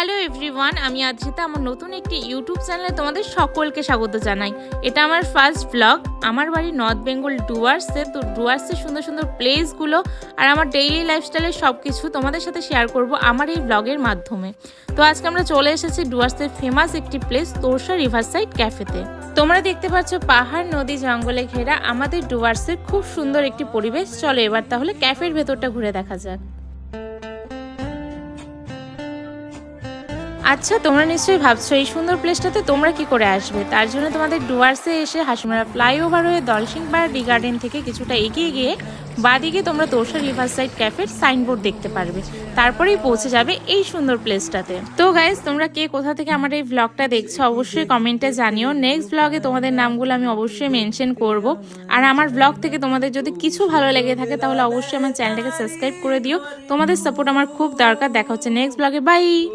Hello everyone, আমি আদ্রিতা। আমার নতুন একটি ইউটিউব চ্যানেলে তোমাদের সকলকে স্বাগত জানাই। এটা আমার ফার্স্ট ব্লগ। আমার বাড়ি নর্থ বেঙ্গল ডুয়ার্সে। তো ডুয়ার্সের সুন্দর সুন্দর প্লেসগুলো আর আমার ডেইলি লাইফস্টাইলের সব কিছু তোমাদের সাথে শেয়ার করব আমার এই ব্লগের মাধ্যমে। তো আজকে আমরা চলে এসেছি ডুয়ার্সের ফেমাস একটি প্লেস তোরসা রিভারসাইড ক্যাফেতে। তোমরা দেখতে পাচ্ছ পাহাড়, নদী, জঙ্গলে ঘেরা আমাদের ডুয়ার্সের খুব সুন্দর একটি পরিবেশ। চলো এবার তাহলে ক্যাফের ভেতরটা ঘুরে দেখা যাক। আচ্ছা, তোমরা নিশ্চয়ই ভাবছো এই সুন্দর প্লেসটাতে তোমরা কি করে আসবে। তার জন্য তোমাদের ডুয়ার্সে এসে হাসিমারা ফ্লাইওভার হয়ে দলসিংপাড়া টি গার্ডেন থেকে কিছুটা এগিয়ে গিয়ে বাদিকে তোমরা তোরসা রিভারসাইড ক্যাফের সাইনবোর্ড দেখতে পারবে। তারপরেই পৌঁছে যাবে এই সুন্দর প্লেসটাতে। তো গাইজ, তোমরা কে কোথা থেকে আমার এই ব্লগটা দেখছো অবশ্যই কমেন্টে জানিও। নেক্সট ব্লগে তোমাদের নামগুলো আমি অবশ্যই মেনশন করব। আর আমার ব্লগ থেকে তোমাদের যদি কিছু ভালো লেগে থাকে তাহলে অবশ্যই আমার চ্যানেলটাকে সাবস্ক্রাইব করে দিও। তোমাদের সাপোর্ট আমার খুব দরকার। দেখা হচ্ছে নেক্সট ব্লগে। বাই।